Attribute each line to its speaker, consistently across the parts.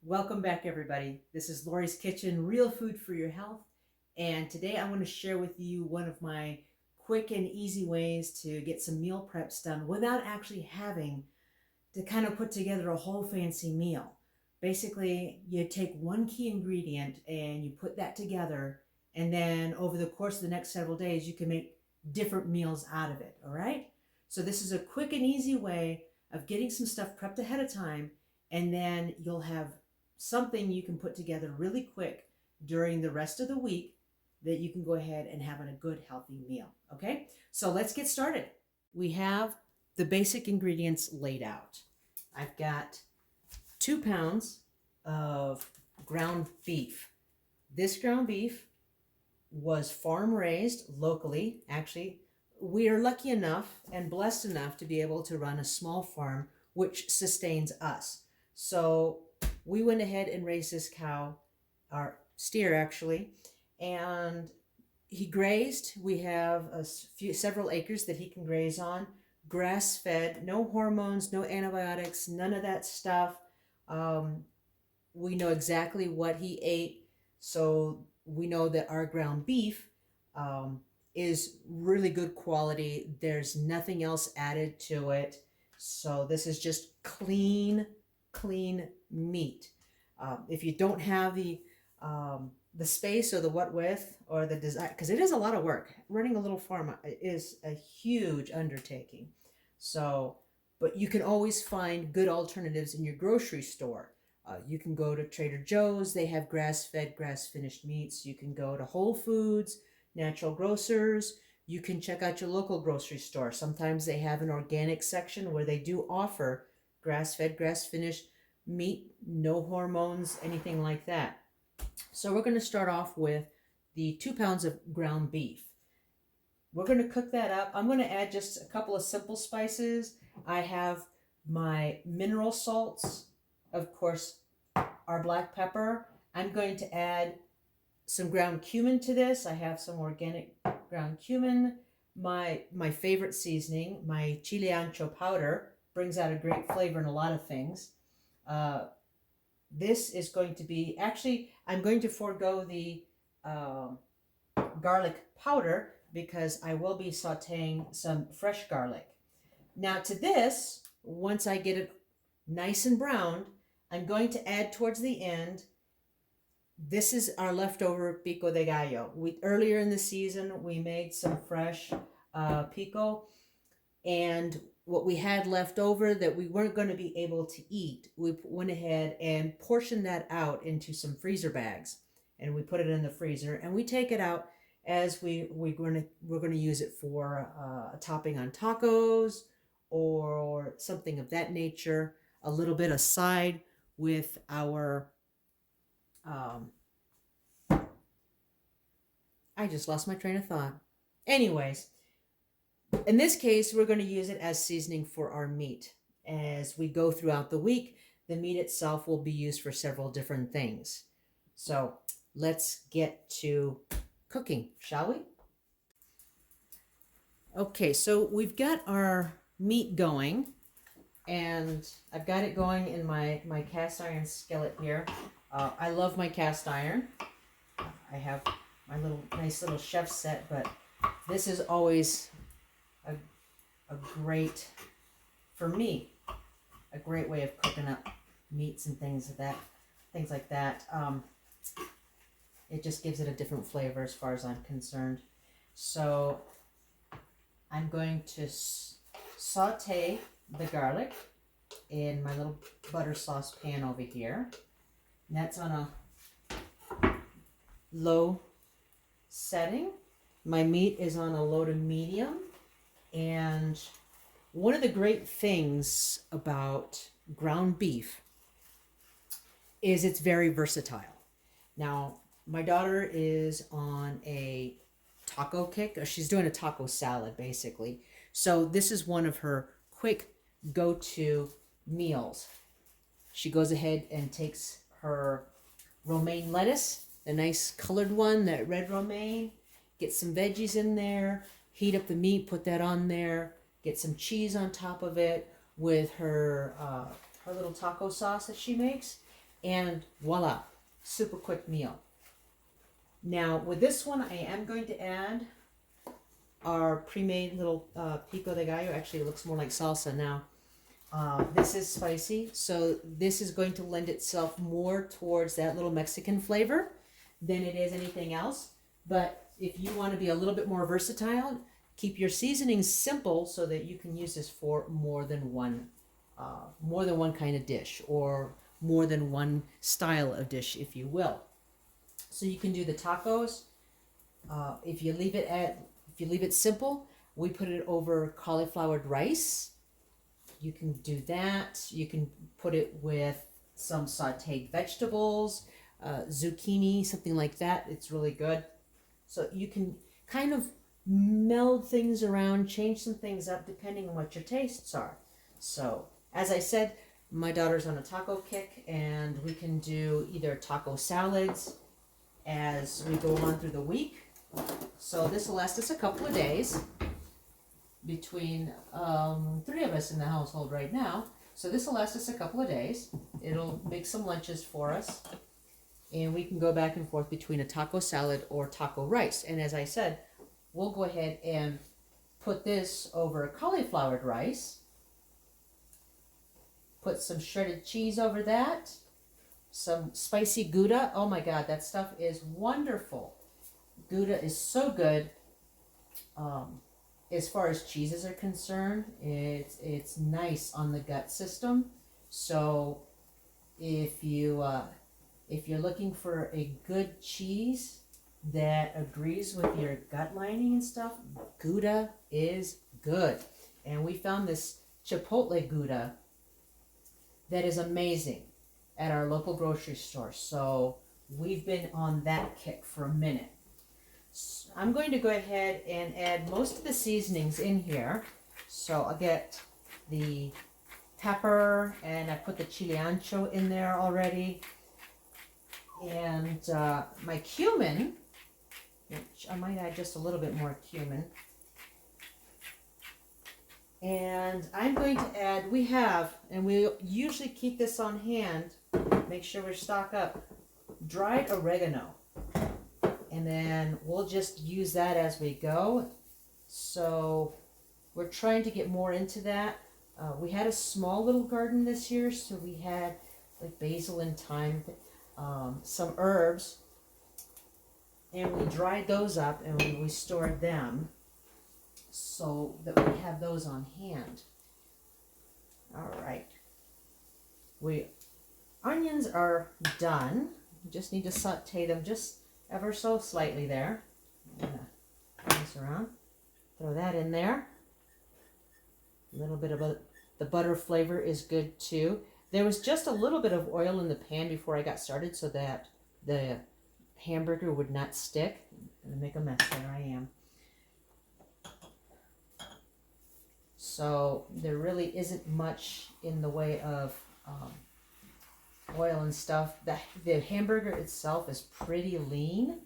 Speaker 1: Welcome back, everybody. This is Lori's Kitchen, real food for your health. And today I want to share with you one of my quick and easy ways to get some meal preps done without actually having to kind of put together a whole fancy meal. Basically, you take one key ingredient and you put that together, and then over the course of the next several days, you can make different meals out of it, all right? So this is a quick and easy way of getting some stuff prepped ahead of time, and then you'll have something you can put together really quick during the rest of the week that you can go ahead and have a good healthy meal. Okay, so let's get started. We have the basic ingredients laid out. I've got 2 pounds of ground beef. This ground beef was farm raised locally. Actually, we are lucky enough and blessed enough to be able to run a small farm which sustains us. So we went ahead and raised this cow, our steer actually, and he grazed. We have several acres that he can graze on, grass fed, no hormones, no antibiotics, none of that stuff. We know exactly what he ate, so we know that our ground beef is really good quality. There's nothing else added to it. So this is just clean meat. If you don't have the space or the what with or the desire, because it is a lot of work. Running a little farm is a huge undertaking. So, but you can always find good alternatives in your grocery store. You can go to Trader Joe's. They have grass-fed, grass-finished meats. You can go to Whole Foods, Natural Grocers. You can check out your local grocery store. Sometimes they have an organic section where they do offer grass-fed, grass-finished meat, no hormones, anything like that. So we're going to start off with the 2 pounds of ground beef. We're going to cook that up. I'm going to add just a couple of simple spices. I have my mineral salts, of course, our black pepper. I'm going to add some ground cumin to this. I have some organic ground cumin. My favorite seasoning, my chile ancho powder, brings out a great flavor in a lot of things. This is going to be, actually, I'm going to forego the garlic powder because I will be sauteing some fresh garlic. Now to this, once I get it nice and browned, I'm going to add towards the end, this is our leftover pico de gallo. Earlier in the season, we made some fresh pico, and what we had left over that we weren't going to be able to eat, we went ahead and portioned that out into some freezer bags, and we put it in the freezer, and we take it out as we're going to use it for a topping on tacos or something of that nature, a little bit aside with our I just lost my train of thought. Anyways, in this case, we're going to use it as seasoning for our meat. As we go throughout the week, the meat itself will be used for several different things. So let's get to cooking, shall we? Okay, so we've got our meat going, and I've got it going in my cast iron skillet here. I love my cast iron. I have my nice little chef set, but this is always a great, for me, a great way of cooking up meats and things like that. It just gives it a different flavor as far as I'm concerned. So I'm going to saute the garlic in my little butter sauce pan over here. And that's on a low setting. My meat is on a low to medium. And one of the great things about ground beef is it's very versatile. Now, my daughter is on a taco kick. She's doing a taco salad, basically. So this is one of her quick go-to meals. She goes ahead and takes her romaine lettuce the nice colored one, that red romaine. Get some veggies in there, heat up the meat, put that on there, get some cheese on top of it with her little taco sauce that she makes, and voila, super quick meal. Now with this one, I am going to add our pre-made little pico de gallo. Actually, it looks more like salsa now. This is spicy, so this is going to lend itself more towards that little Mexican flavor than it is anything else. But if you want to be a little bit more versatile, keep your seasonings simple so that you can use this for more than one kind of dish, or more than one style of dish, if you will. So you can do the tacos. If you leave it simple, we put it over cauliflowered rice. You can do that. You can put it with some sauteed vegetables, zucchini, something like that. It's really good. So you can kind of meld things around, change some things up depending on what your tastes are. So as I said, my daughter's on a taco kick, and we can do either taco salads as we go on through the week. So this will last us a couple of days, between 3 of us in the household right now. So this will last us a couple of days. It'll make some lunches for us, and we can go back and forth between a taco salad or taco rice. And as I said, we'll go ahead and put this over cauliflowered rice, put some shredded cheese over that, some spicy Gouda. Oh my God, that stuff is wonderful. Gouda is so good. As far as cheeses are concerned, it's nice on the gut system. So if you're looking for a good cheese that agrees with your gut lining and stuff, Gouda is good. And we found this Chipotle Gouda that is amazing at our local grocery store. So we've been on that kick for a minute. So I'm going to go ahead and add most of the seasonings in here. So I'll get the pepper, and I put the chile ancho in there already. And my cumin, which I might add just a little bit more cumin. And I'm going to add, we usually keep this on hand, make sure we stock up, dried oregano. And then we'll just use that as we go. So we're trying to get more into that. We had a small little garden this year, so we had like basil and thyme, some herbs, and we dried those up and we stored them so that we have those on hand. All right. Onions are done. We just need to saute them just ever so slightly there. I'm gonna turn this around. Throw that in there. A little bit of the butter flavor is good too. There was just a little bit of oil in the pan before I got started so that the hamburger would not stick. I'm gonna make a mess. There I am. So there really isn't much in the way of oil and stuff. The hamburger itself is pretty lean.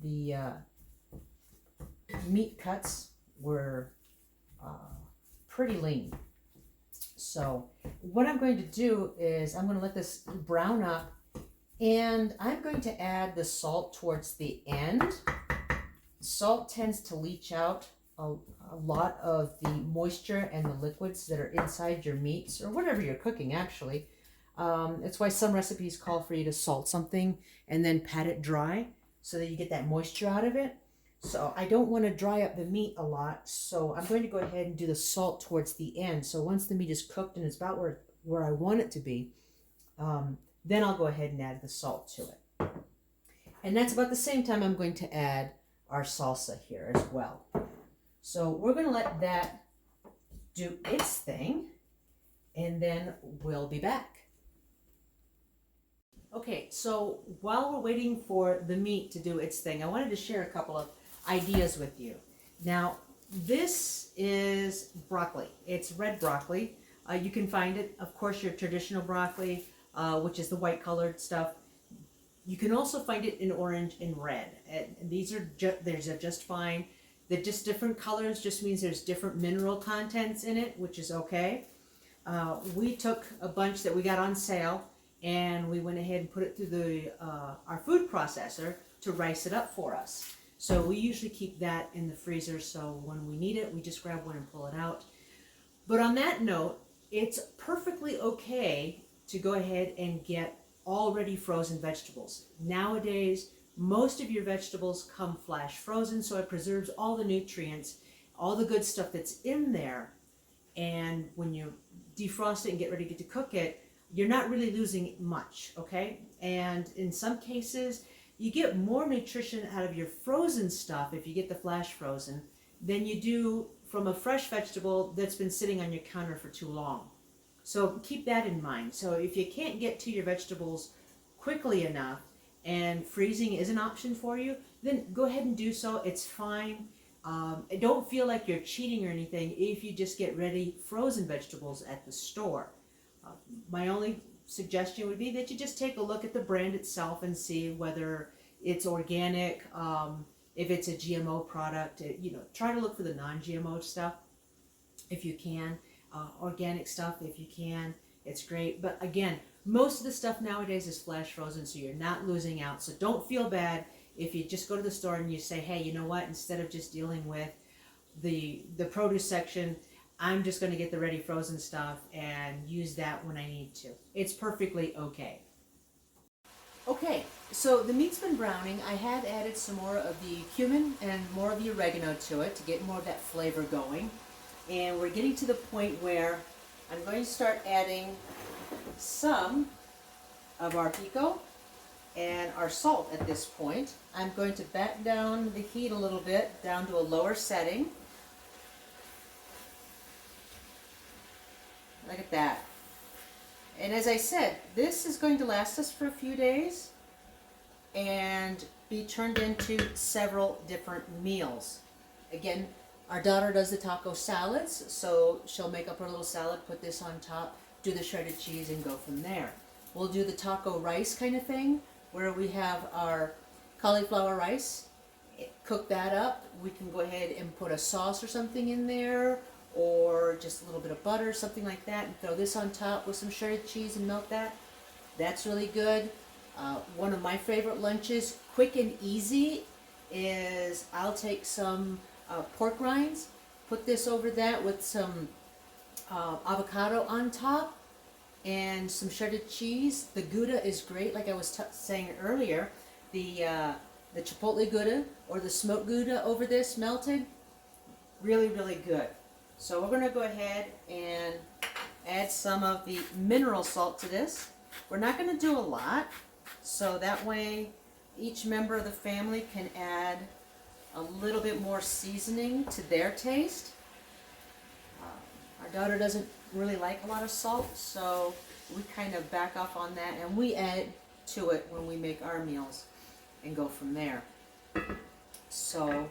Speaker 1: The meat cuts were pretty lean. So what I'm going to do is I'm going to let this brown up, and I'm going to add the salt towards the end. Salt tends to leach out a lot of the moisture and the liquids that are inside your meats, or whatever you're cooking actually. It's why some recipes call for you to salt something and then pat it dry so that you get that moisture out of it. So I don't want to dry up the meat a lot, so I'm going to go ahead and do the salt towards the end. So once the meat is cooked and it's about where I want it to be, then I'll go ahead and add the salt to it. And that's about the same time I'm going to add our salsa here as well. So we're going to let that do its thing, and then we'll be back. Okay, so while we're waiting for the meat to do its thing, I wanted to share a couple of ideas with you. Now, this is broccoli. It's red broccoli. You can find it, of course, your traditional broccoli. which is the white colored stuff. You can also find it in orange and red. And these are just fine. The just different colors just means there's different mineral contents in it, which is okay. We took a bunch that we got on sale and we went ahead and put it through the our food processor to rice it up for us. So we usually keep that in the freezer, so when we need it, we just grab one and pull it out. But on that note, it's perfectly okay to go ahead and get already frozen vegetables. Nowadays, most of your vegetables come flash frozen, so it preserves all the nutrients, all the good stuff that's in there. And when you defrost it and get ready to cook it, you're not really losing much, okay? And in some cases, you get more nutrition out of your frozen stuff if you get the flash frozen than you do from a fresh vegetable that's been sitting on your counter for too long. So keep that in mind. So if you can't get to your vegetables quickly enough and freezing is an option for you, then go ahead and do so. It's fine. Don't feel like you're cheating or anything if you just get ready frozen vegetables at the store. My only suggestion would be that you just take a look at the brand itself and see whether it's organic, if it's a GMO product. Try to look for the non-GMO stuff if you can. Organic stuff if you can. It's great. But again, most of the stuff nowadays is flash frozen, so you're not losing out. So don't feel bad if you just go to the store and you say, hey, you know what, instead of just dealing with the produce section, I'm just going to get the ready frozen stuff and use that when I need to. It's perfectly okay. Okay, so the meat's been browning. I had added some more of the cumin and more of the oregano to it to get more of that flavor going. And we're getting to the point where I'm going to start adding some of our pico and our salt at this point. I'm going to back down the heat a little bit, down to a lower setting. Look at that. And as I said, this is going to last us for a few days and be turned into several different meals. Again, our daughter does the taco salads, so she'll make up her little salad, put this on top, do the shredded cheese, and go from there. We'll do the taco rice kind of thing, where we have our cauliflower rice, cook that up. We can go ahead and put a sauce or something in there, or just a little bit of butter, something like that, and throw this on top with some shredded cheese and melt that. That's really good. One of my favorite lunches, quick and easy, is I'll take some pork rinds, put this over that with some avocado on top and some shredded cheese. The Gouda is great, like I was saying earlier. The Chipotle Gouda or the smoked Gouda over this melted, really, really good. So we're going to go ahead and add some of the mineral salt to this. We're not going to do a lot, so that way each member of the family can add a little bit more seasoning to their taste. Our daughter doesn't really like a lot of salt, so we kind of back off on that, and we add to it when we make our meals and go from there. So,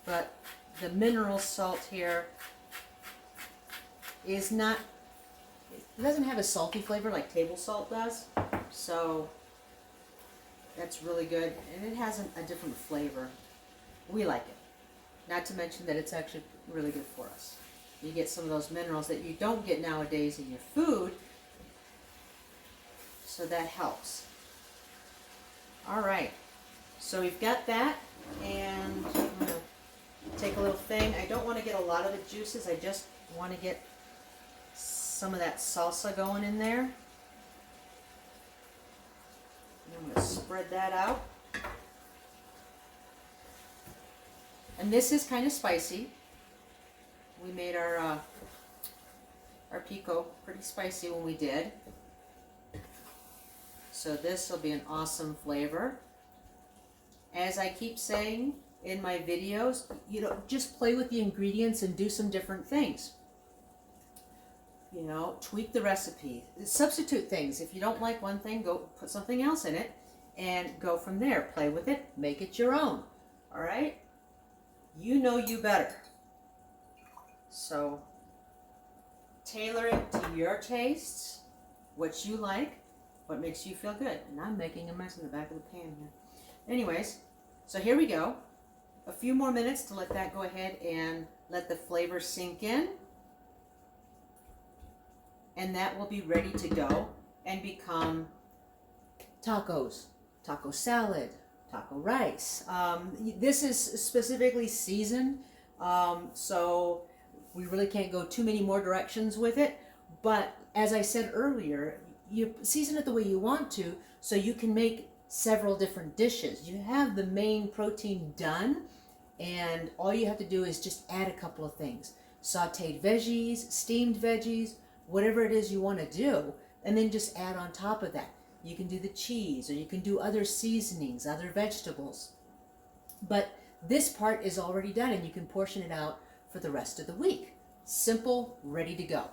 Speaker 1: but the mineral salt here is not, it doesn't have a salty flavor like table salt does, so that's really good, and it has a different flavor. We like it. Not to mention that it's actually really good for us. You get some of those minerals that you don't get nowadays in your food, so that helps. All right, so we've got that, and I'm going to take a little thing. I don't want to get a lot of the juices. I just want to get some of that salsa going in there. And I'm going to spread that out. And this is kind of spicy. We made our pico pretty spicy when we did. So this will be an awesome flavor. As I keep saying in my videos, just play with the ingredients and do some different things. Tweak the recipe. Substitute things. If you don't like one thing, go put something else in it and go from there. Play with it. Make it your own. All right? You know you better. So tailor it to your tastes, what you like. what makes you feel good. And I'm making a mess in the back of the pan here. Anyways, so here we go. A few more minutes to let that go ahead and let the flavor sink in. And that will be ready to go and become tacos, taco salad, taco rice. This is specifically seasoned, so we really can't go too many more directions with it. But as I said earlier, you season it the way you want to, so you can make several different dishes. You have the main protein done, and all you have to do is just add a couple of things. Sauteed veggies, steamed veggies, whatever it is you want to do, and then just add on top of that. You can do the cheese, or you can do other seasonings, other vegetables. But this part is already done, and you can portion it out for the rest of the week. Simple, ready to go.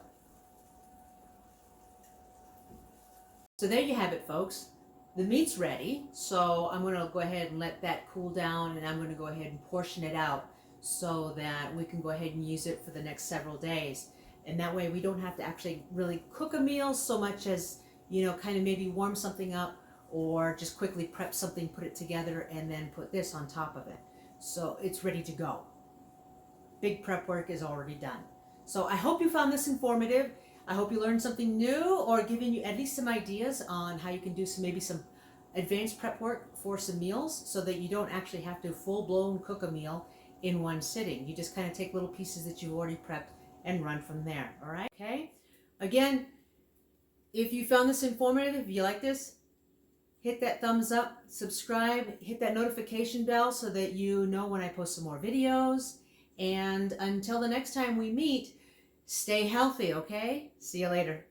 Speaker 1: So there you have it, folks. The meat's ready, so I'm going to go ahead and let that cool down, and I'm going to go ahead and portion it out so that we can go ahead and use it for the next several days. And that way we don't have to actually really cook a meal so much as, you know, kind of maybe warm something up or just quickly prep something, put it together, and then put this on top of it. So it's ready to go. Big prep work is already done. So I hope you found this informative. I hope you learned something new, or giving you at least some ideas on how you can do maybe some advanced prep work for some meals, so that you don't actually have to full-blown cook a meal in one sitting. You just kind of take little pieces that you've already prepped and run from there. All right? Okay? Again, if you found this informative, if you like this, hit that thumbs up, subscribe, hit that notification bell so that you know when I post some more videos. And until the next time we meet, stay healthy, okay? See you later.